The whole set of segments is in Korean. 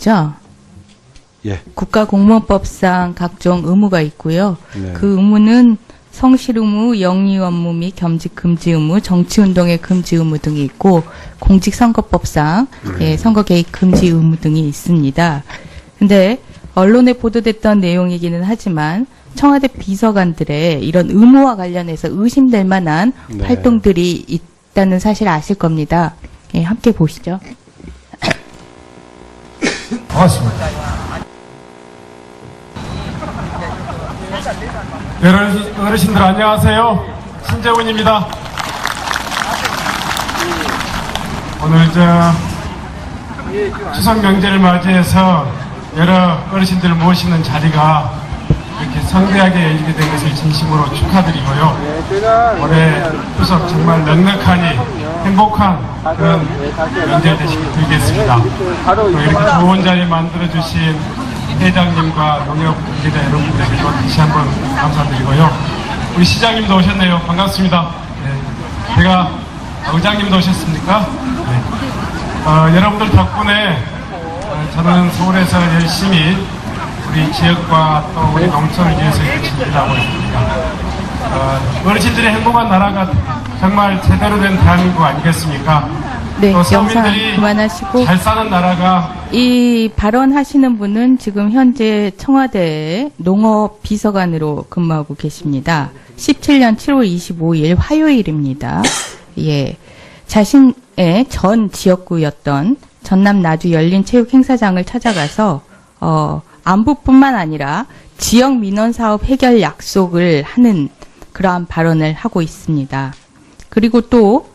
거죠? 예. 국가공무원법상 각종 의무가 있고요. 네. 그 의무는 성실 의무, 영리 업무 및 겸직 금지 의무, 정치운동의 금지 의무 등이 있고 공직선거법상 예, 선거 개입 금지 의무 등이 있습니다. 근데 언론에 보도됐던 내용이기는 하지만 청와대 비서관들의 이런 의무와 관련해서 의심될 만한 네. 활동들이 있다는 사실 아실 겁니다. 예, 함께 보시죠. 반갑습니다. 어르신들 안녕하세요. 신재훈입니다. 오늘 추석 명절을 맞이해서 여러 어르신들을 모시는 자리가 이렇게 성대하게 열리게 된 것을 진심으로 축하드리고요. 올해 추석 정말 넉넉하니 행복한 그런 명절 되시길 빌겠습니다. 또 이렇게 좋은 자리 만들어주신 회장님과 농협 관계자 여러분들에게도 다시 한번 감사드리고요. 우리 시장님도 오셨네요. 반갑습니다. 네. 제가 의장님도 오셨습니까? 네. 여러분들 덕분에 저는 서울에서 열심히 우리 지역과 또 우리 농촌을 위해서 일하고 있습니다. 어르신들의 행복한 나라가 정말 제대로 된 대한민국 아니겠습니까? 네, 또 영상 서민들이 그만하시고 잘 사는 나라가 이 발언하시는 분은 지금 현재 청와대 농업비서관으로 근무하고 계십니다. 17년 7월 25일 화요일입니다. 예, 자신의 전 지역구였던 전남 나주 열린체육행사장을 찾아가서 안보뿐만 아니라 지역 민원 사업 해결 약속을 하는 그러한 발언을 하고 있습니다. 그리고 또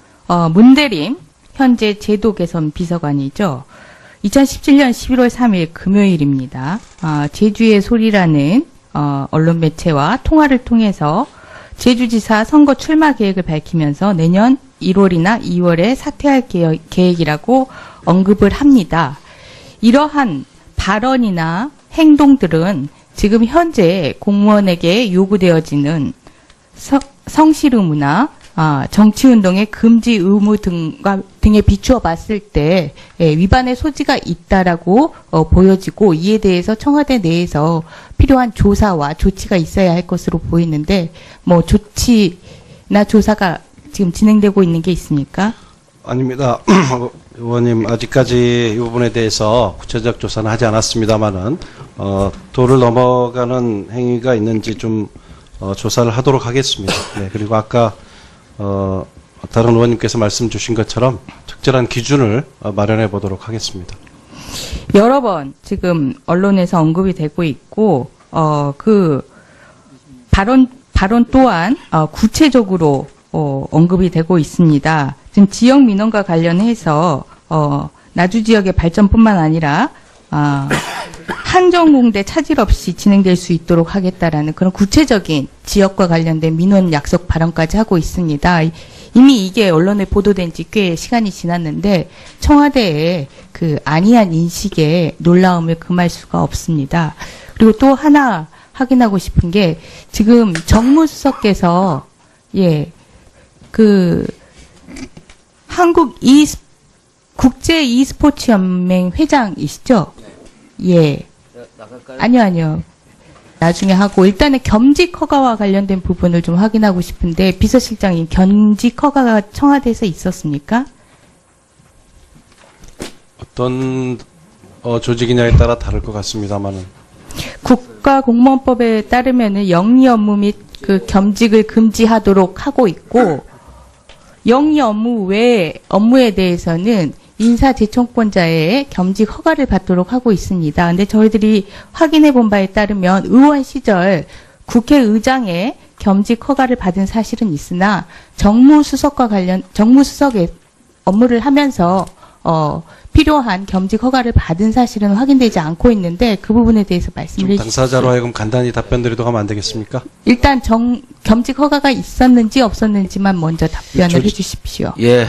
문대림 현재 제도 개선 비서관이죠. 2017년 11월 3일 금요일입니다. 제주의 소리라는 언론 매체와 통화를 통해서 제주지사 선거 출마 계획을 밝히면서 내년 1월이나 2월에 사퇴할 계획이라고 언급을 합니다. 이러한 발언이나 행동들은 지금 현재 공무원에게 요구되어지는 성실 의무나 정치운동의 금지 의무 등에 비추어 봤을 때 위반의 소지가 있다라고 보여지고 이에 대해서 청와대 내에서 필요한 조사와 조치가 있어야 할 것으로 보이는데 뭐 조치나 조사가 지금 진행되고 있는 게 있습니까? 아닙니다. 의원님, 아직까지 이 부분에 대해서 구체적 조사는 하지 않았습니다만은, 도를 넘어가는 행위가 있는지 좀, 조사를 하도록 하겠습니다. 네, 그리고 아까, 다른 의원님께서 말씀 주신 것처럼 적절한 기준을 마련해 보도록 하겠습니다. 여러 번 지금 언론에서 언급이 되고 있고, 그 발언 또한, 구체적으로, 언급이 되고 있습니다. 지금 지역 민원과 관련해서 나주 지역의 발전뿐만 아니라 한정공대 차질 없이 진행될 수 있도록 하겠다라는 그런 구체적인 지역과 관련된 민원 약속 발언까지 하고 있습니다. 이미 이게 언론에 보도된 지 꽤 시간이 지났는데 청와대의 그 안이한 인식에 놀라움을 금할 수가 없습니다. 그리고 또 하나 확인하고 싶은 게 지금 정무수석께서 한국 국제 e스포츠 연맹 회장이시죠? 예. 아니요. 나중에 하고 일단은 겸직 허가와 관련된 부분을 좀 확인하고 싶은데 비서실장님 겸직 허가가 청와대에서 있었습니까? 어떤 조직이냐에 따라 다를 것 같습니다만은. 국가공무원법에 따르면은 영리 업무 및 그 겸직을 금지하도록 하고 있고 영리 업무 외 업무에 대해서는 인사재청권자의 겸직 허가를 받도록 하고 있습니다. 근데 저희들이 확인해 본 바에 따르면 의원 시절 국회의장의 겸직 허가를 받은 사실은 있으나 정무수석의 업무를 하면서 필요한 겸직 허가를 받은 사실은 확인되지 않고 있는데 그 부분에 대해서 말씀을 해주십시오. 당사자로 하여금 간단히 답변드리도록 하면 안 되겠습니까? 일단 겸직 허가가 있었는지 없었는지만 먼저 답변을 해주십시오. 예,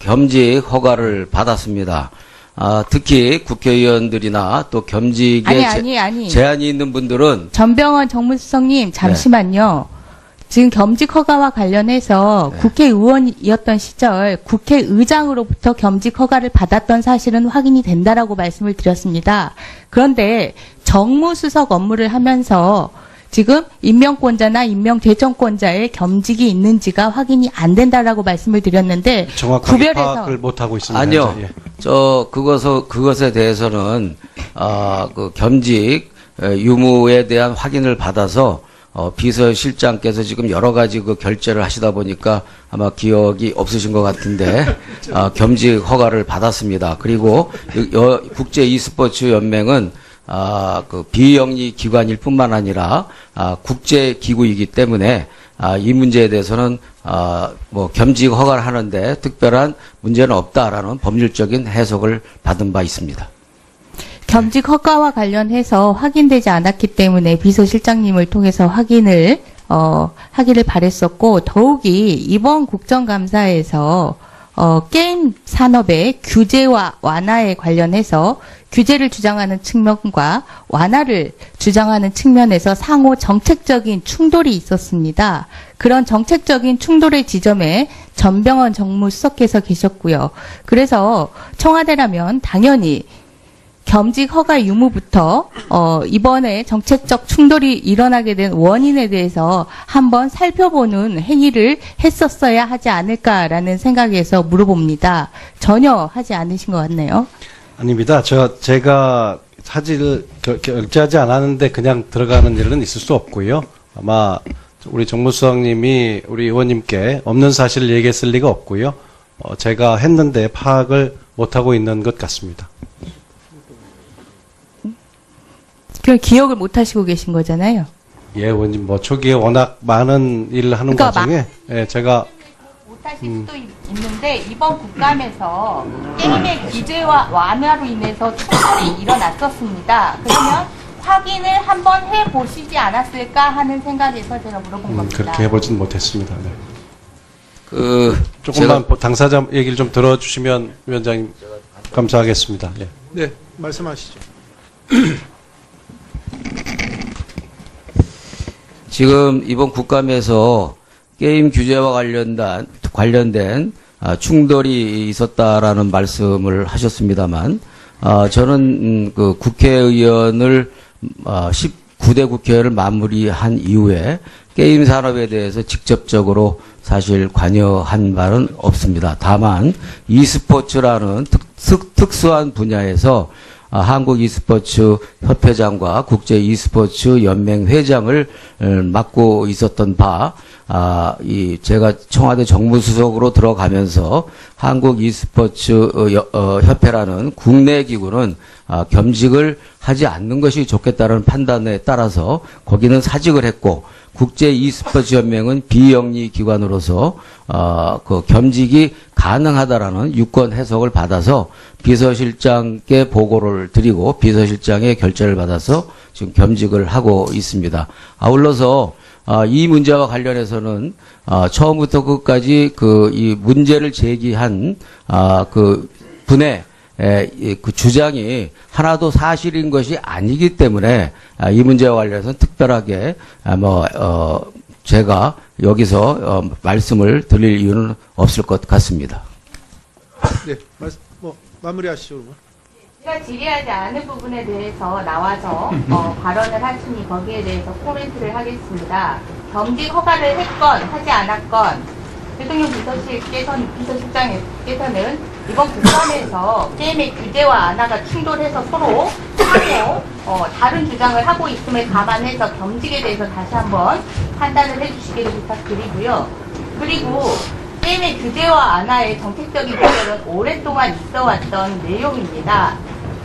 겸직 허가를 받았습니다. 특히 국회의원들이나 또 겸직에 아니. 제한이 있는 분들은 전병헌 정무수석님 잠시만요. 지금 겸직 허가와 관련해서 국회의원이었던 시절 국회의장으로부터 겸직 허가를 받았던 사실은 확인이 된다라고 말씀을 드렸습니다. 그런데 정무수석 업무를 하면서 지금 임명권자나 임명제청권자의 겸직이 있는지가 확인이 안 된다라고 말씀을 드렸는데 정확하게 구별해서 파악을 못 하고 있습니다. 아니요. 예. 그것에 대해서는, 그 겸직 유무에 대한 확인을 받아서, 비서실장께서 지금 여러 가지 그 결재를 하시다 보니까 아마 기억이 없으신 것 같은데, 겸직 허가를 받았습니다. 그리고 국제 e스포츠 연맹은 그 비영리 기관일 뿐만 아니라 국제 기구이기 때문에 이 문제에 대해서는 뭐 겸직 허가를 하는데 특별한 문제는 없다라는 법률적인 해석을 받은 바 있습니다. 겸직 허가와 관련해서 확인되지 않았기 때문에 비서실장님을 통해서 하기를 바랬었고, 더욱이 이번 국정감사에서 게임 산업의 규제와 완화에 관련해서 규제를 주장하는 측면과 완화를 주장하는 측면에서 상호 정책적인 충돌이 있었습니다. 그런 정책적인 충돌의 지점에 전병헌 정무수석께서 계셨고요. 그래서 청와대라면 당연히 겸직 허가 유무부터 이번에 정책적 충돌이 일어나게 된 원인에 대해서 한번 살펴보는 행위를 했었어야 하지 않을까라는 생각에서 물어봅니다. 전혀 하지 않으신 것 같네요. 아닙니다. 제가 사직을 결제하지 않았는데 그냥 들어가는 일은 있을 수 없고요. 아마 우리 정무수석님이 우리 의원님께 없는 사실을 얘기했을 리가 없고요. 제가 했는데 파악을 못하고 있는 것 같습니다. 그 기억을 못 하시고 계신 거잖아요. 예, 의원님, 뭐, 초기에 워낙 많은 일을 하는 그러니까 과정에, 예, 제가, 못하실 수도 있는데 이번 국감에서 게임의 규제와 완화로 인해서 충돌이 일어났었습니다. 그러면 확인을 한번 해보시지 않았을까 하는 생각에서 제가 물어본 겁니다. 그렇게 해보진 못했습니다. 네. 제가 조금만 당사자 얘기를 좀 들어주시면 위원장님 감사하겠습니다. 예. 네, 말씀하시죠. 지금 이번 국감에서 게임 규제와 관련된 충돌이 있었다라는 말씀을 하셨습니다만, 저는 그 국회의원을 19대 국회를 마무리한 이후에 게임 산업에 대해서 직접적으로 사실 관여한 바는 없습니다. 다만 e스포츠라는 특수한 분야에서 한국 e스포츠 협회장과 국제 e스포츠 연맹 회장을 맡고 있었던 바, 제가 청와대 정무수석으로 들어가면서 한국 e스포츠 협회라는 국내 기구는 겸직을 하지 않는 것이 좋겠다는 판단에 따라서 거기는 사직을 했고, 국제 e스포츠 연맹은 비영리 기관으로서 그 겸직이 가능하다라는 유권 해석을 받아서 비서실장께 보고를 드리고 비서실장의 결재를 받아서 지금 겸직을 하고 있습니다. 아울러서 이 문제와 관련해서는 처음부터 끝까지 이 문제를 제기한 그 분의 그 주장이 하나도 사실인 것이 아니기 때문에 이 문제와 관련해서는 특별하게 제가 여기서 말씀을 드릴 이유는 없을 것 같습니다. 네, 마무리하시죠, 그러면. 제가 질의하지 않은 부분에 대해서 나와서 발언을 하시니 거기에 대해서 코멘트를 하겠습니다. 겸직 허가를 했건 하지 않았건 대통령 비서실장께서는 이번 국감에서 게임의 규제와 완화가 충돌해서 서로 상호 다른 주장을 하고 있음을 감안해서 겸직에 대해서 다시 한번 판단을 해주시기를 부탁드리고요. 그리고 게임의 규제와 완화의 정책적인 구별은 오랫동안 있어왔던 내용입니다.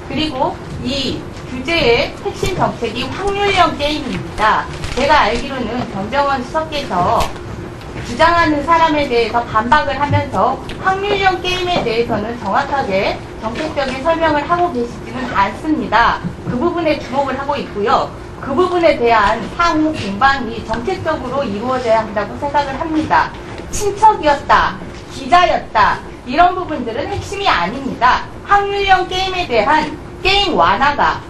그리고 이 규제의 핵심 정책이 확률형 게임입니다. 제가 알기로는 전병헌 수석께서 주장하는 사람에 대해서 반박을 하면서 확률형 게임에 대해서는 정확하게 정책적인 설명을 하고 계시지는 않습니다. 그 부분에 주목을 하고 있고요. 그 부분에 대한 상호 공방이 정책적으로 이루어져야 한다고 생각을 합니다. 친척이었다, 기자였다, 이런 부분들은 핵심이 아닙니다. 확률형 게임에 대한 게임 완화가,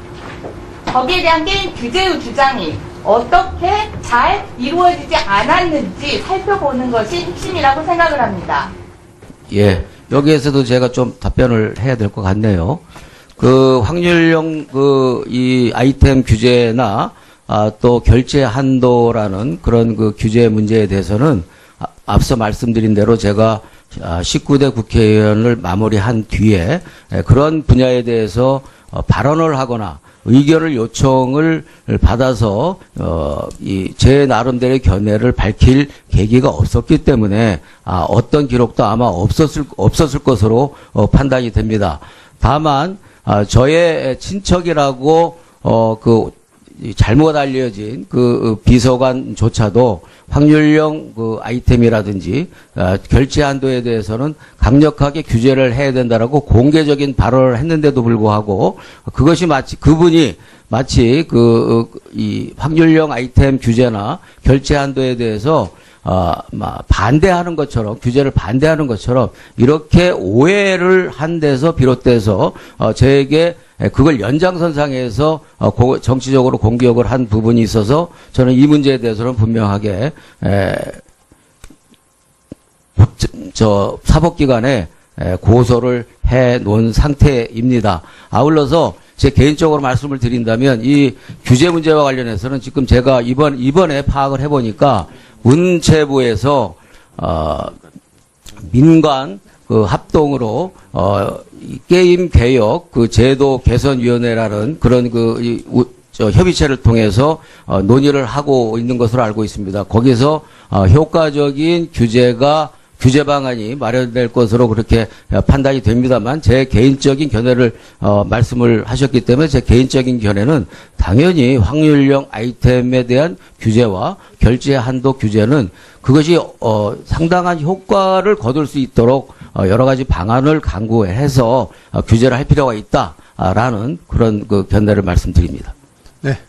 거기에 대한 게임 규제의 주장이 어떻게 잘 이루어지지 않았는지 살펴보는 것이 핵심이라고 생각을 합니다. 예, 여기에서도 제가 좀 답변을 해야 될 것 같네요. 그 확률형 이 아이템 규제나 또 결제 한도라는 그런 그 규제 문제에 대해서는 앞서 말씀드린 대로 제가 19대 국회의원을 마무리한 뒤에 그런 분야에 대해서 발언을 하거나 의견을 요청을 받아서 제 나름대로의 견해를 밝힐 계기가 없었기 때문에 어떤 기록도 아마 없었을 것으로 판단이 됩니다. 다만 저의 친척이라고 잘못 알려진 그 비서관조차도 확률형 그 아이템이라든지 결제 한도에 대해서는 강력하게 규제를 해야 된다라고 공개적인 발언을 했는데도 불구하고 그것이 그분이 마치 이 확률형 아이템 규제나 결제 한도에 대해서 반대하는 것처럼 규제를 반대하는 것처럼 이렇게 오해를 한 데서 비롯돼서 저에게 그걸 연장선상에서 정치적으로 공격을 한 부분이 있어서 저는 이 문제에 대해서는 분명하게 사법기관에 고소를 해 놓은 상태입니다. 아울러서 제 개인적으로 말씀을 드린다면 이 규제 문제와 관련해서는 지금 제가 이번에 파악을 해보니까 문체부에서 민관 합동으로 이 게임 개혁 제도 개선위원회라는 그런 협의체를 통해서 논의를 하고 있는 것으로 알고 있습니다. 거기서 효과적인 규제 방안이 마련될 것으로 그렇게 판단이 됩니다만 제 개인적인 견해를 말씀을 하셨기 때문에 제 개인적인 견해는 당연히 확률형 아이템에 대한 규제와 결제 한도 규제는 그것이 상당한 효과를 거둘 수 있도록 여러 가지 방안을 강구해서 규제를 할 필요가 있다라는 그런 견해를 말씀드립니다. 네.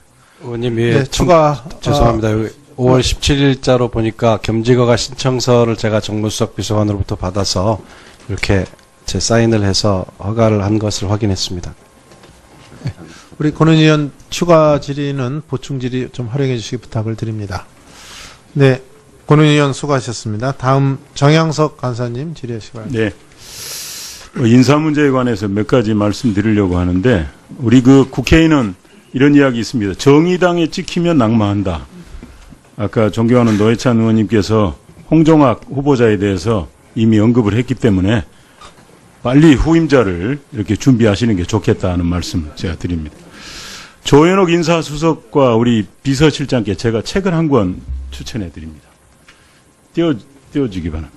의원님, 네, 추가 죄송합니다. 5월 17일자로 보니까 겸직허가 신청서를 제가 정무수석 비서관으로부터 받아서 이렇게 제 사인을 해서 허가를 한 것을 확인했습니다. 우리 권은 의원 추가 질의는 보충 질의 좀 활용해 주시기 부탁을 드립니다. 네, 권은 의원 수고하셨습니다. 다음 정양석 간사님 질의하시기 바랍니다. 네. 인사 문제에 관해서 몇 가지 말씀드리려고 하는데 우리 국회의는 이런 이야기 있습니다. 정의당에 찍히면 낙마한다. 아까 존경하는 노회찬 의원님께서 홍종학 후보자에 대해서 이미 언급을 했기 때문에 빨리 후임자를 이렇게 준비하시는 게 좋겠다는 말씀 제가 드립니다. 조현옥 인사수석과 우리 비서실장께 제가 책을 한 권 추천해 드립니다. 띄워주기 바랍니다.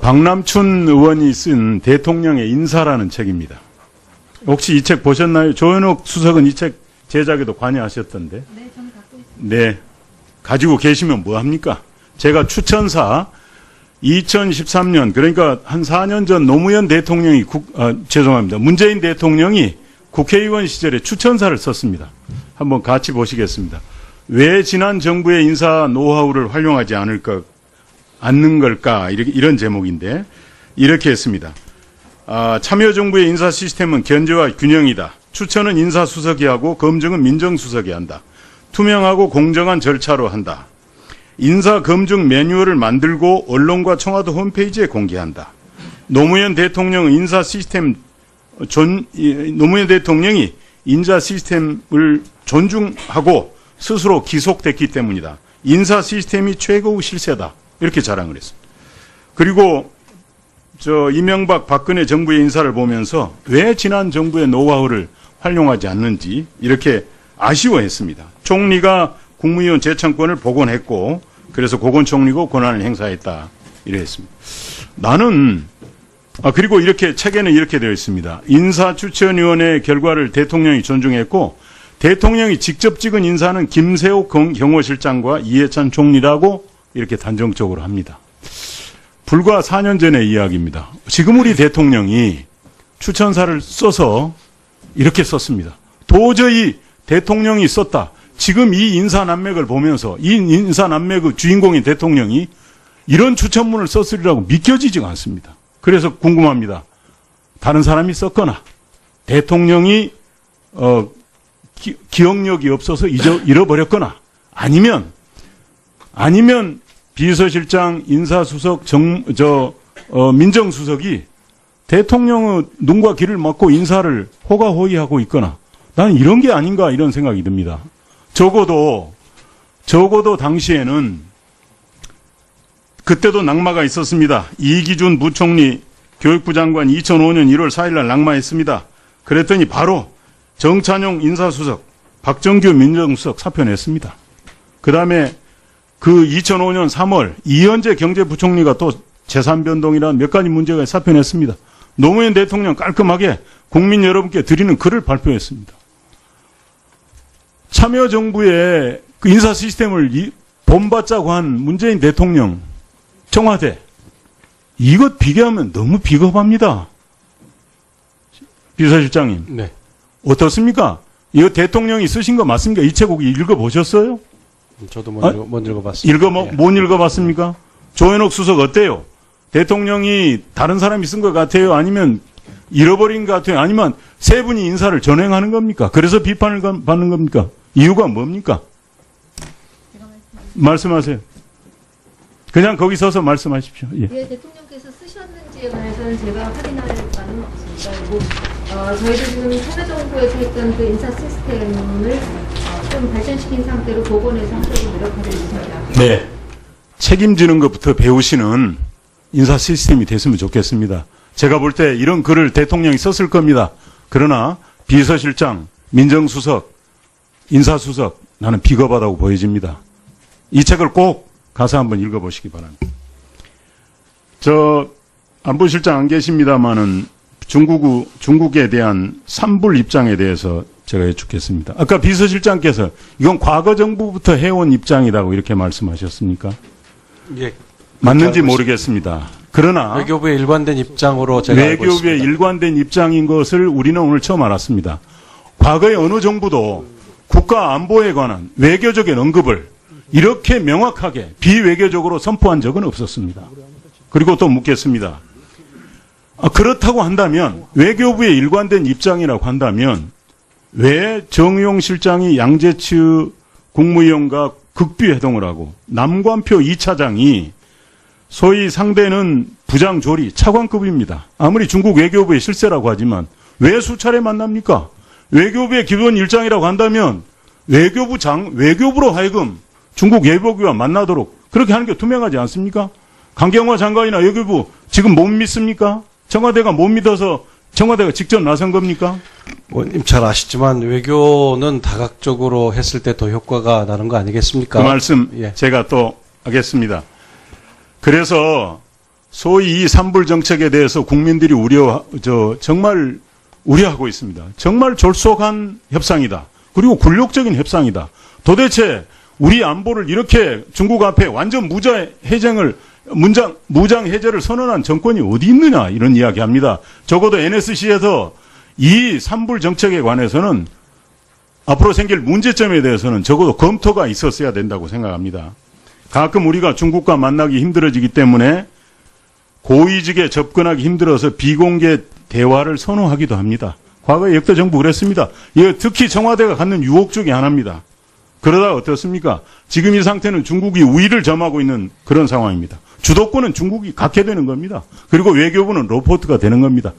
박남춘 의원이 쓴 대통령의 인사라는 책입니다. 혹시 이 책 보셨나요? 조현옥 수석은 이 책 제작에도 관여하셨던데. 네, 저는 갖고 있습니다. 네. 가지고 계시면 뭐합니까? 제가 추천사 2013년 그러니까 한 4년 전 노무현 대통령이 죄송합니다. 문재인 대통령이 국회의원 시절에 추천사를 썼습니다. 한번 같이 보시겠습니다. 왜 지난 정부의 인사 노하우를 활용하지 않는 걸까? 이런 제목인데 이렇게 했습니다. 참여정부의 인사 시스템은 견제와 균형이다. 추천은 인사수석이 하고 검증은 민정수석이 한다. 투명하고 공정한 절차로 한다. 인사 검증 매뉴얼을 만들고 언론과 청와대 홈페이지에 공개한다. 노무현 대통령이 인사 시스템을 존중하고 스스로 기속됐기 때문이다. 인사 시스템이 최고의 실세다. 이렇게 자랑을 했습니다. 그리고 이명박 박근혜 정부의 인사를 보면서 왜 지난 정부의 노하우를 활용하지 않는지 이렇게 아쉬워했습니다. 총리가 국무위원 재청권을 복원했고 그래서 고건총리고 권한을 행사했다. 이랬습니다. 나는 그리고 이렇게 책에는 이렇게 되어 있습니다. 인사추천위원회 결과를 대통령이 존중했고 대통령이 직접 찍은 인사는 김세옥 경호실장과 이해찬 총리라고 이렇게 단정적으로 합니다. 불과 4년 전의 이야기입니다. 지금 우리 대통령이 추천사를 써서 이렇게 썼습니다. 도저히 대통령이 썼다. 지금 이 인사난맥을 보면서 이 인사난맥의 주인공인 대통령이 이런 추천문을 썼으리라고 믿겨지지가 않습니다. 그래서 궁금합니다. 다른 사람이 썼거나 대통령이 기억력이 없어서 잃어버렸거나 아니면 비서실장, 인사수석, 민정수석이 대통령의 눈과 귀를 막고 인사를 호가호위하고 있거나 나는 이런 게 아닌가 이런 생각이 듭니다. 적어도 당시에는 그때도 낙마가 있었습니다. 이기준 부총리 교육부 장관 2005년 1월 4일 날 낙마했습니다. 그랬더니 바로 정찬용 인사수석, 박정규 민정수석 사표냈습니다. 그 다음에 그 2005년 3월 이현재 경제부총리가 또 재산변동이라는 몇 가지 문제가 사표냈습니다. 노무현 대통령 깔끔하게 국민 여러분께 드리는 글을 발표했습니다. 참여정부의 그 인사 시스템을 본받자고 한 문재인 대통령, 청와대, 이것 비교하면 너무 비겁합니다. 비서실장님. 네. 어떻습니까? 이거 대통령이 쓰신 거 맞습니까? 이 책 혹시 읽어보셨어요? 저도 못 읽어봤습니다. 못 읽어봤습니까? 조현옥 수석 어때요? 대통령이 다른 사람이 쓴 것 같아요? 아니면 잃어버린 것 같아요? 아니면 세 분이 인사를 전행하는 겁니까? 그래서 비판을 받는 겁니까? 이유가 뭡니까? 말씀하세요. 그냥 거기 서서 말씀하십시오. 예. 예, 대통령께서 쓰셨는지에 관해서는 제가 확인할 바는 없습니다. 그리고 저희도 지금 참여정부에서 했던 그 인사 시스템을 좀 발전시킨 상태로 복원해서 하려고 노력하고 있습니다. 네. 책임지는 것부터 배우시는 인사 시스템이 됐으면 좋겠습니다. 제가 볼 때 이런 글을 대통령이 썼을 겁니다. 그러나 비서실장, 민정수석, 인사수석 나는 비겁하다고 보여집니다. 이 책을 꼭 가서 한번 읽어보시기 바랍니다. 저 안보실장 안 계십니다마는 중국에 대한 산불 입장에 대해서 제가 여쭙겠습니다. 아까 비서실장께서 이건 과거 정부부터 해온 입장이라고 이렇게 말씀하셨습니까? 예. 맞는지 모르겠습니다. 그러나 외교부의 일관된 입장으로 제가 알고 있습니다. 외교부의 일관된 입장인 것을 우리는 오늘 처음 알았습니다. 과거의 어느 정부도 국가 안보에 관한 외교적인 언급을 이렇게 명확하게 비외교적으로 선포한 적은 없었습니다. 그리고 또 묻겠습니다. 그렇다고 한다면 외교부의 일관된 입장이라고 한다면 왜 정의용 실장이 양재츠 국무위원과 극비회동을 하고 남관표 2차장이 소위 상대는 부장조리 차관급입니다. 아무리 중국 외교부의 실세라고 하지만 왜 수차례 만납니까? 외교부의 기본 일정이라고 한다면 외교부로 하여금 중국 외교부와 만나도록 그렇게 하는 게 투명하지 않습니까? 강경화 장관이나 외교부 지금 못 믿습니까? 청와대가 못 믿어서 청와대가 직접 나선 겁니까? 의원님 잘 아시지만 외교는 다각적으로 했을 때 더 효과가 나는 거 아니겠습니까? 그 말씀 예. 제가 또 하겠습니다. 그래서 소위 이 산불 정책에 대해서 국민들이 정말 우려하고 있습니다. 정말 졸속한 협상이다. 그리고 굴욕적인 협상이다. 도대체 우리 안보를 이렇게 중국 앞에 완전 무장 해제를 선언한 정권이 어디 있느냐 이런 이야기합니다. 적어도 NSC에서 이 산불 정책에 관해서는 앞으로 생길 문제점에 대해서는 적어도 검토가 있었어야 된다고 생각합니다. 가끔 우리가 중국과 만나기 힘들어지기 때문에 고위직에 접근하기 힘들어서 비공개 대화를 선호하기도 합니다. 과거에 역대 정부 그랬습니다. 특히 청와대가 갖는 유혹 중에 하나입니다. 그러다가 어떻습니까? 지금 이 상태는 중국이 우위를 점하고 있는 그런 상황입니다. 주도권은 중국이 갖게 되는 겁니다. 그리고 외교부는 로포트가 되는 겁니다.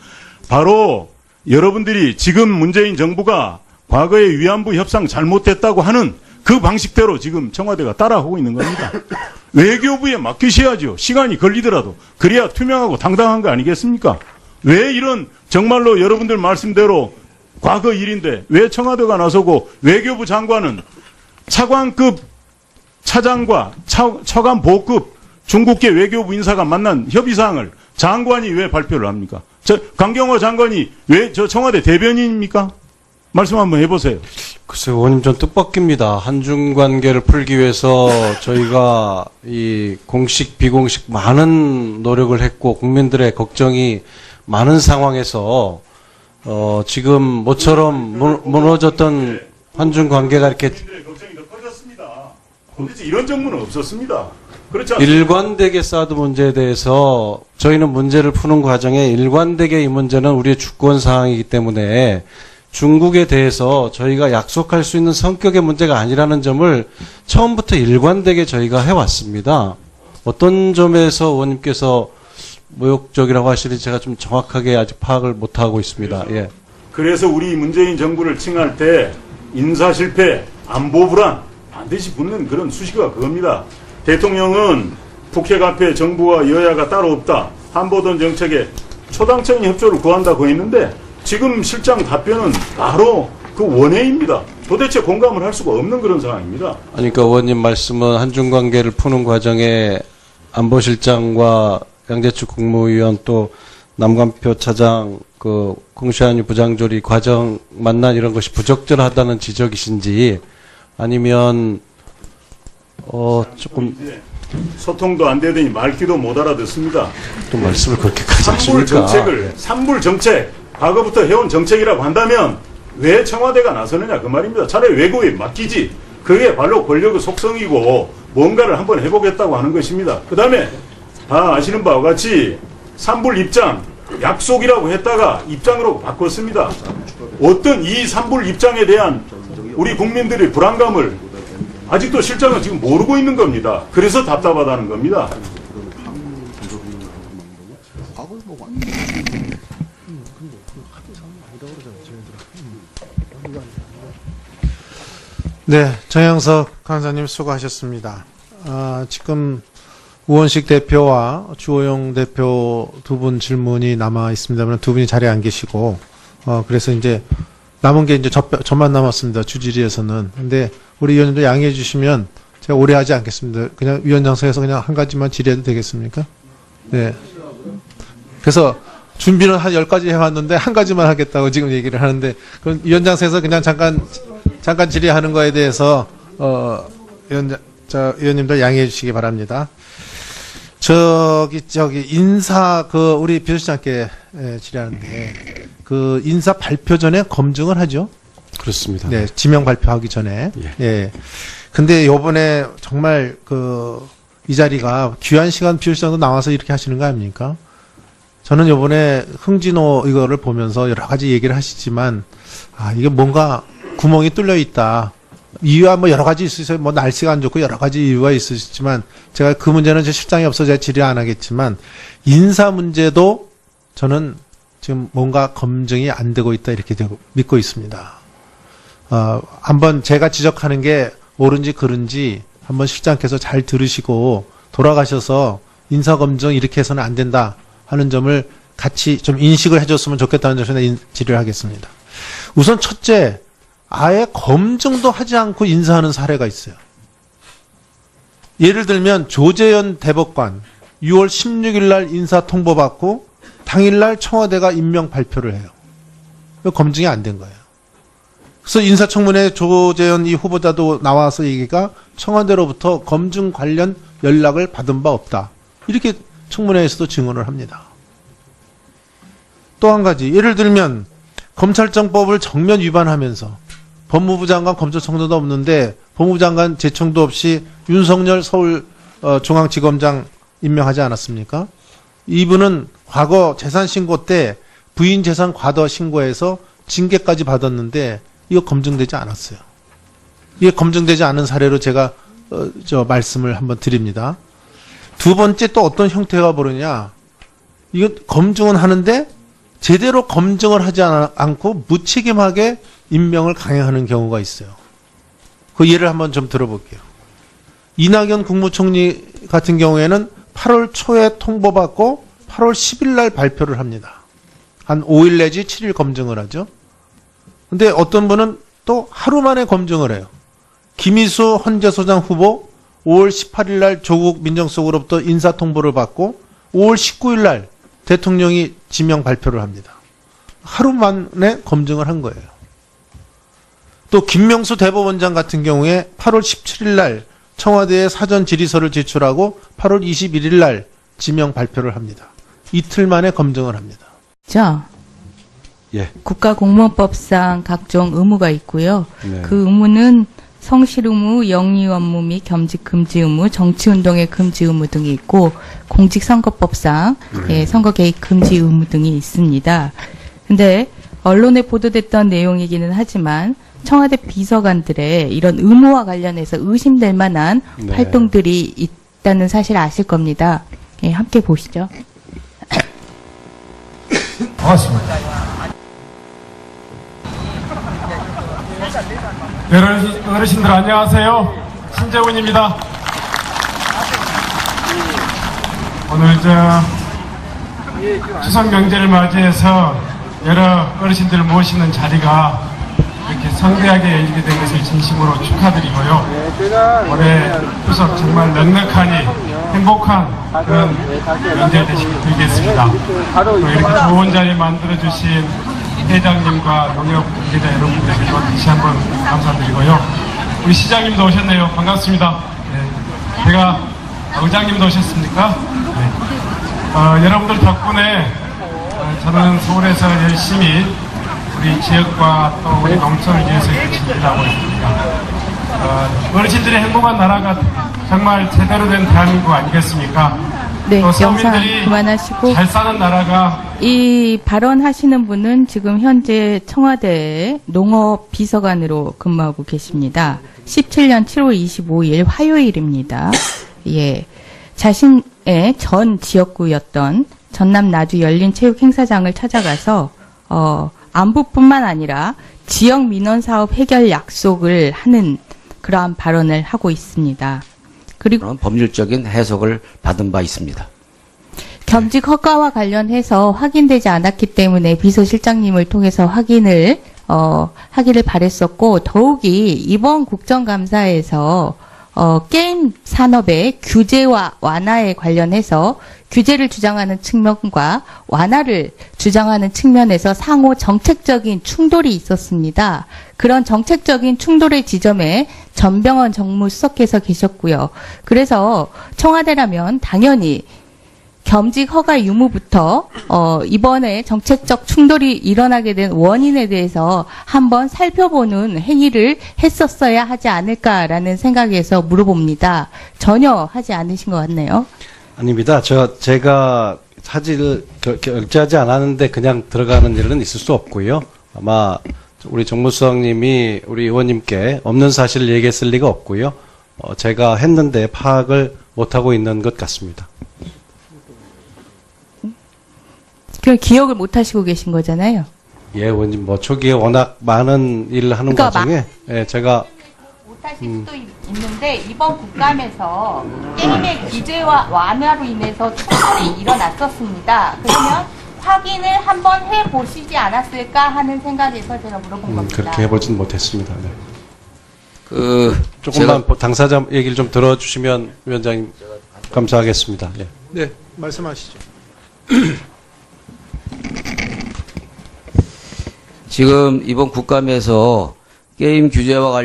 바로 여러분들이 지금 문재인 정부가 과거에 위안부 협상 잘못됐다고 하는 그 방식대로 지금 청와대가 따라하고 있는 겁니다. 외교부에 맡기셔야죠. 시간이 걸리더라도. 그래야 투명하고 당당한 거 아니겠습니까? 왜 이런 정말로 여러분들 말씀대로 과거 일인데 왜 청와대가 나서고 외교부 장관은 차관급 차장과 처관 보급 중국계 외교부 인사가 만난 협의사항을 장관이 왜 발표를 합니까? 강경화 장관이 왜 청와대 대변인입니까? 말씀 한번 해보세요. 글쎄요, 의원님 좀 뜻밖입니다. 한중 관계를 풀기 위해서 저희가 이 공식, 비공식 많은 노력을 했고 국민들의 걱정이 많은 상황에서 지금 모처럼 무너졌던 한중 관계가 이렇게 걱정이 더 커졌습니다. 도대체 이런 정부는 없었습니다. 그렇지 않습니까? 일관되게 사드 문제에 대해서 저희는 문제를 푸는 과정에 일관되게 이 문제는 우리의 주권 사항이기 때문에 중국에 대해서 저희가 약속할 수 있는 성격의 문제가 아니라는 점을 처음부터 일관되게 저희가 해왔습니다. 어떤 점에서 의원님께서 모욕적이라고 하시는지 제가 좀 정확하게 아직 파악을 못하고 있습니다. 예. 그래서 우리 문재인 정부를 칭할 때 인사 실패, 안보 불안 반드시 붙는 그런 수식어가 그겁니다. 대통령은 북핵 앞에 정부와 여야가 따로 없다. 한보던 정책에 초당적인 협조를 구한다고 했는데 지금 실장 답변은 바로 그 원해입니다. 도대체 공감을 할 수가 없는 그런 상황입니다. 아니, 그러니까 의원님 말씀은 한중 관계를 푸는 과정에 안보실장과 양재춘 국무위원 또 남관표 차장 그 공시환유 부장조리 과정 만난 이런 것이 부적절하다는 지적이신지 아니면 조금 소통도 안 되더니 말귀도 못 알아듣습니다. 또 말씀을 그렇게까지 하십니까? 산불 정책, 과거부터 해온 정책이라고 한다면 왜 청와대가 나서느냐 그 말입니다. 차라리 외국에 맡기지. 그게 바로 권력의 속성이고 뭔가를 한번 해보겠다고 하는 것입니다. 그 다음에 아시는 바와 같이 산불 입장, 약속이라고 했다가 입장으로 바꿨습니다. 어떤 이 산불 입장에 대한 우리 국민들의 불안감을 아직도 실장은 지금 모르고 있는 겁니다. 그래서 답답하다는 겁니다. 네, 정영석 간사님 수고하셨습니다. 지금 우원식 대표와 주호영 대표 두 분 질문이 남아 있습니다만 두 분이 자리에 안 계시고, 그래서 이제 남은 게 이제 저만 남았습니다. 주질의에서는. 근데 우리 위원님도 양해해 주시면 제가 오래 하지 않겠습니다. 그냥 위원장석에서 그냥 한 가지만 질의해도 되겠습니까? 네. 그래서 준비는 한 10가지 해왔는데 한 가지만 하겠다고 지금 얘기를 하는데, 그럼 위원장석에서 그냥 잠깐 질의하는 거에 대해서, 위원님들 양해해 주시기 바랍니다. 인사, 우리 비서실장께 질의하는데, 인사 발표 전에 검증을 하죠? 그렇습니다. 네, 지명 발표하기 전에. 예. 예. 근데 요번에 정말 이 자리가 귀한 시간 비서실장도 나와서 이렇게 하시는 거 아닙니까? 저는 요번에 흥진호 이거를 보면서 여러 가지 얘기를 하시지만, 이게 뭔가 구멍이 뚫려 있다. 이유와 여러 가지 있으세요. 날씨가 안 좋고 여러 가지 이유가 있으시지만, 제가 그 문제는 제 실장이 없어서 제가 질의 안 하겠지만, 인사 문제도 저는 지금 뭔가 검증이 안 되고 있다 이렇게 믿고 있습니다. 한번 제가 지적하는 게 옳은지 그른지 한번 실장께서 잘 들으시고 돌아가셔서 인사 검증 이렇게 해서는 안 된다 하는 점을 같이 좀 인식을 해줬으면 좋겠다는 점에서 질의를 하겠습니다. 우선 첫째, 아예 검증도 하지 않고 인사하는 사례가 있어요. 예를 들면 조재현 대법관 6월 16일 날 인사 통보받고 당일날 청와대가 임명 발표를 해요. 검증이 안 된 거예요. 그래서 인사청문회 조재현 이 후보자도 나와서 얘기가 청와대로부터 검증 관련 연락을 받은 바 없다. 이렇게 청문회에서도 증언을 합니다. 또 한 가지, 예를 들면 검찰청법을 정면 위반하면서 법무부 장관 검찰총장도 없는데 법무부 장관 제청도 없이 윤석열 서울중앙지검장 임명하지 않았습니까? 이분은 과거 재산 신고 때 부인 재산 과다 신고해서 징계까지 받았는데 이거 검증되지 않았어요. 이게 검증되지 않은 사례로 제가 말씀을 한번 드립니다. 두 번째 또 어떤 형태가 벌어냐? 이거 검증은 하는데 제대로 검증을 하지 않고 무책임하게 임명을 강행하는 경우가 있어요. 그 예를 한번 좀 들어볼게요. 이낙연 국무총리 같은 경우에는 8월 초에 통보받고 8월 10일 날 발표를 합니다. 한 5일 내지 7일 검증을 하죠. 근데 어떤 분은 또 하루 만에 검증을 해요. 김희수 헌재소장 후보 5월 18일 날 조국 민정수석으로부터 인사 통보를 받고 5월 19일 날 대통령이 지명 발표를 합니다. 하루 만에 검증을 한 거예요. 또 김명수 대법원장 같은 경우에 8월 17일 날 청와대에 사전 질의서를 제출하고 8월 21일 날 지명 발표를 합니다. 이틀 만에 검증을 합니다. 자, 예. 국가공무원법상 각종 의무가 있고요. 네. 그 의무는 성실 의무, 영리 업무 및 겸직 금지 의무, 정치운동의 금지 의무 등이 있고 공직선거법상 선거 개입 금지 의무 등이 있습니다. 근데 언론에 보도됐던 내용이기는 하지만 청와대 비서관들의 이런 의무와 관련해서 의심될 만한 네. 활동들이 있다는 사실 아실 겁니다. 예, 함께 보시죠. 반갑습니다. 어르신들 안녕하세요. 신재훈입니다. 오늘 추석 명절을 맞이해서 여러 어르신들을 모시는 자리가 이렇게 성대하게 열리게 된 것을 진심으로 축하드리고요. 올해 추석 정말 넉넉하니 행복한 그런 명절 되시길 빌겠습니다. 또 이렇게 좋은 자리 만들어주신 회장님과 농협 관계자 여러분들에게도 다시 한번 감사드리고요. 우리 시장님도 오셨네요. 반갑습니다. 네. 제가 의장님도 오셨습니까? 네. 여러분들 덕분에 저는 서울에서 열심히 우리 지역과 또 우리 농촌을 위해서 열심히 일하고 있습니다. 어르신들의 행복한 나라가 정말 제대로 된 대한민국 아니겠습니까? 네, 또 영상 서민들이 그만하시고 잘 사는 나라가 이 발언하시는 분은 지금 현재 청와대 농업 비서관으로 근무하고 계십니다. 17년 7월 25일 화요일입니다. 예. 자신의 전 지역구였던 전남 나주 열린체육행사장을 찾아가서 안보뿐만 아니라 지역 민원 사업 해결 약속을 하는 그러한 발언을 하고 있습니다. 그리고 그런 법률적인 해석을 받은 바 있습니다. 겸직 허가와 관련해서 확인되지 않았기 때문에 비서실장님을 통해서 확인을 하기를 바랬었고, 더욱이 이번 국정감사에서 게임 산업의 규제와 완화에 관련해서 규제를 주장하는 측면과 완화를 주장하는 측면에서 상호 정책적인 충돌이 있었습니다. 그런 정책적인 충돌의 지점에 전병헌 정무수석께서 계셨고요. 그래서 청와대라면 당연히 겸직 허가 유무부터 이번에 정책적 충돌이 일어나게 된 원인에 대해서 한번 살펴보는 행위를 했었어야 하지 않을까라는 생각에서 물어봅니다. 전혀 하지 않으신 것 같네요. 아닙니다. 제가 사직을 결제하지 않았는데 그냥 들어가는 일은 있을 수 없고요. 아마 우리 정무수석님이 우리 의원님께 없는 사실을 얘기했을 리가 없고요. 제가 했는데 파악을 못하고 있는 것 같습니다. 그 기억을 못 하시고 계신 거잖아요. 예, 의원님, 초기에 워낙 많은 일을 하는 그러니까 과정에, 예, 제가, 못 하실 수도 있는데 이번 국감에서 게임의 규제와 완화로 인해서 충돌이 일어났었습니다. 그러면 확인을 한번 해보시지 않았을까 하는 생각에서 제가 물어본 겁니다. 그렇게 해보진 못했습니다. 네. 제가 조금만 당사자 얘기를 좀 들어주시면 위원장님 감사하겠습니다. 예. 네, 말씀하시죠. 지금 이번 국감에서 게임 규제와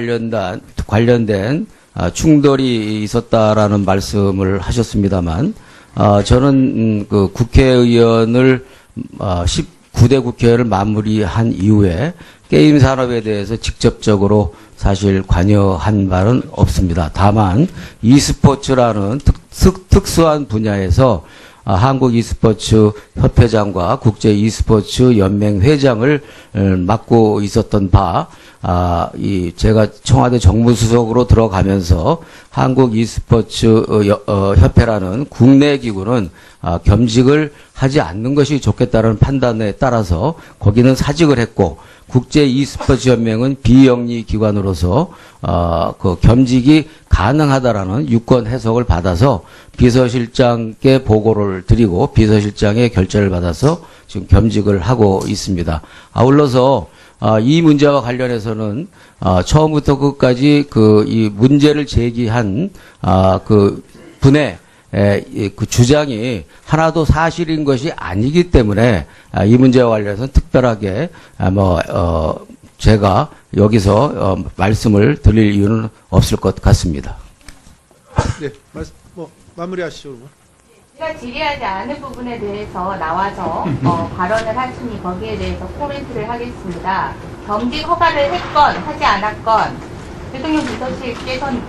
관련된 충돌이 있었다라는 말씀을 하셨습니다만, 저는 그 국회의원을 19대 국회를 마무리한 이후에 게임 산업에 대해서 직접적으로 사실 관여한 바는 없습니다. 다만 e스포츠라는 특수한 분야에서 한국 e스포츠 협회장과 국제 e스포츠 연맹 회장을 맡고 있었던 바, 제가 청와대 정무수석으로 들어가면서 한국 e스포츠 협회라는 국내 기구는 겸직을 하지 않는 것이 좋겠다는 판단에 따라서 거기는 사직을 했고, 국제 e스포츠 연맹은 비영리 기관으로서 그 겸직이 가능하다라는 유권 해석을 받아서 비서실장께 보고를 드리고 비서실장의 결재를 받아서 지금 겸직을 하고 있습니다. 아울러서 이 문제와 관련해서는 처음부터 끝까지 이 문제를 제기한 그 분의 그 주장이 하나도 사실인 것이 아니기 때문에 이 문제와 관련해서는 특별하게 제가 여기서 말씀을 드릴 이유는 없을 것 같습니다. 네, 마무리하시죠. 그러면. 제가 질의하지 않은 부분에 대해서 나와서 발언을 하시니 거기에 대해서 코멘트를 하겠습니다. 겸직 허가를 했건 하지 않았건 대통령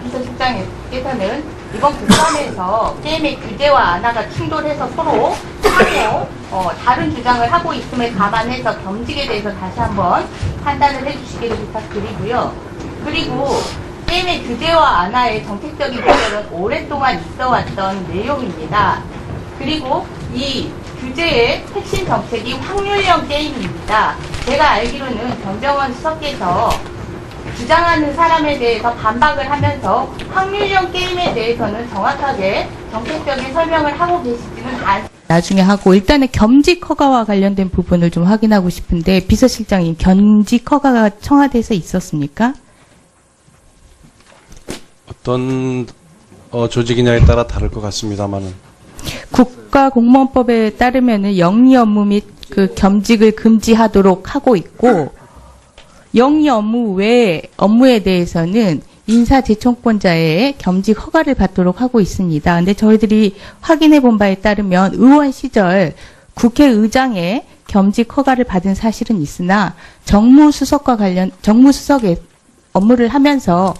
비서실장께서는 이번 국감에서 게임의 규제와 안화가 충돌해서 서로 하고 다른 주장을 하고 있음을 감안해서 겸직에 대해서 다시 한번 판단을 해주시기를 부탁드리고요. 그리고 게임의 규제와 안화의 정책적인 구별은 오랫동안 있어왔던 내용입니다. 그리고 이 규제의 핵심 정책이 확률형 게임입니다. 제가 알기로는 변병원 수석께서 주장하는 사람에 대해서 반박을 하면서 확률형 게임에 대해서는 정확하게 정책적인 설명을 하고 계시지는 나중에 하고 일단은 겸직 허가와 관련된 부분을 좀 확인하고 싶은데 비서실장님 겸직 허가가 청와대에서 있었습니까? 어떤 조직이냐에 따라 다를 것 같습니다만은 국가공무원법에 따르면은 영리 업무 및 그 겸직을 금지하도록 하고 있고 영리 업무 외 업무에 대해서는 인사재청권자의 겸직 허가를 받도록 하고 있습니다. 근데 저희들이 확인해 본 바에 따르면 의원 시절 국회의장의 겸직 허가를 받은 사실은 있으나 정무수석의 업무를 하면서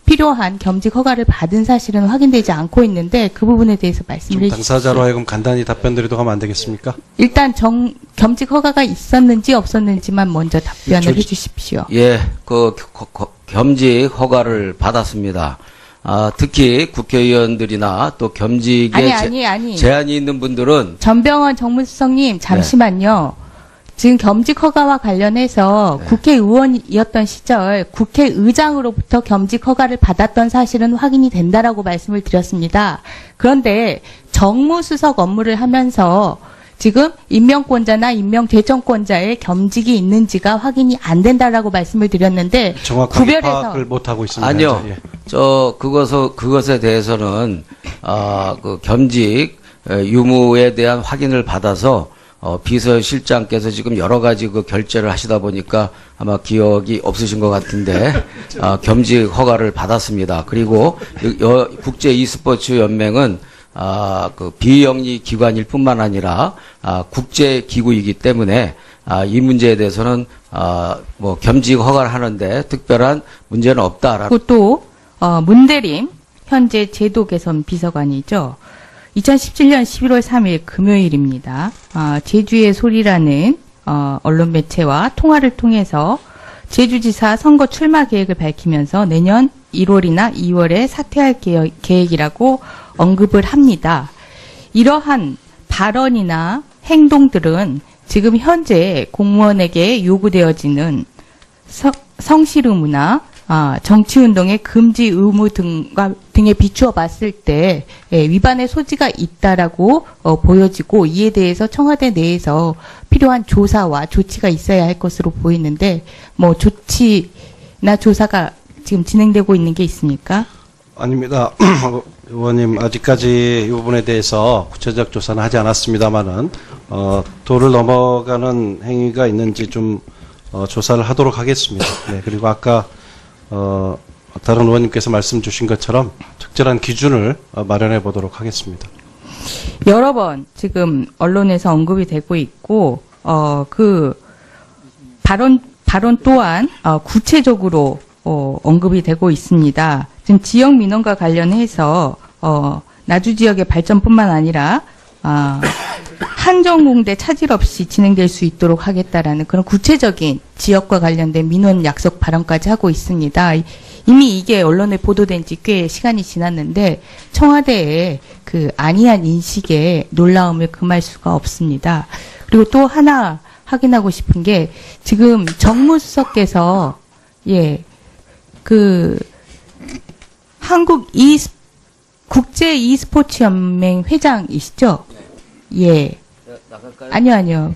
필요한 겸직 허가를 받은 사실은 확인되지 않고 있는데 그 부분에 대해서 말씀을 좀 해주십시오. 당사자로 하여금 간단히 답변드리도록 하면 안 되겠습니까? 일단 겸직 허가가 있었는지 없었는지만 먼저 답변을 해주십시오. 예, 겸직 허가를 받았습니다. 특히 국회의원들이나 또 겸직에 아니. 제한이 있는 분들은 전병헌 정무수석님 잠시만요. 지금 겸직 허가와 관련해서 국회의원이었던 시절 국회의장으로부터 겸직 허가를 받았던 사실은 확인이 된다라고 말씀을 드렸습니다. 그런데 정무수석 업무를 하면서 지금 임명권자나 임명재청권자의 겸직이 있는지가 확인이 안 된다라고 말씀을 드렸는데 정확하게 구별해서 파악을 못 하고 있습니다. 아니요. 예. 그것에 대해서는 그 겸직 유무에 대한 확인을 받아서 비서실장께서 지금 여러 가지 그 결재를 하시다 보니까 아마 기억이 없으신 것 같은데 겸직 허가를 받았습니다. 그리고 국제 e스포츠 연맹은 그 비영리 기관일 뿐만 아니라 국제 기구이기 때문에 이 문제에 대해서는 뭐 겸직 허가를 하는데 특별한 문제는 없다라고. 그리고 또 문대림 현재 제도 개선 비서관이죠. 2017년 11월 3일 금요일입니다. 제주의 소리라는 언론 매체와 통화를 통해서 제주지사 선거 출마 계획을 밝히면서 내년 1월이나 2월에 사퇴할 계획이라고 언급을 합니다. 이러한 발언이나 행동들은 지금 현재 공무원에게 요구되어지는 성실 의무나 정치운동의 금지 의무 등에 비추어 봤을 때 위반의 소지가 있다라고 보여지고 이에 대해서 청와대 내에서 필요한 조사와 조치가 있어야 할 것으로 보이는데 뭐 조치나 조사가 지금 진행되고 있는 게 있습니까? 아닙니다. 의원님 아직까지 이 부분에 대해서 구체적 조사는 하지 않았습니다만은 도를 넘어가는 행위가 있는지 좀 조사를 하도록 하겠습니다. 네, 그리고 아까 다른 의원님께서 말씀 주신 것처럼 적절한 기준을 마련해 보도록 하겠습니다. 여러 번 지금 언론에서 언급이 되고 있고 그 발언 또한 구체적으로 언급이 되고 있습니다. 지금 지역 민원과 관련해서 나주 지역의 발전뿐만 아니라 한정공대 차질 없이 진행될 수 있도록 하겠다라는 그런 구체적인 지역과 관련된 민원 약속 발언까지 하고 있습니다. 이미 이게 언론에 보도된 지 꽤 시간이 지났는데 청와대의 그 안이한 인식에 놀라움을 금할 수가 없습니다. 그리고 또 하나 확인하고 싶은 게 지금 정무수석께서 한국 국제 e스포츠 연맹 회장이시죠? 예. 아니요.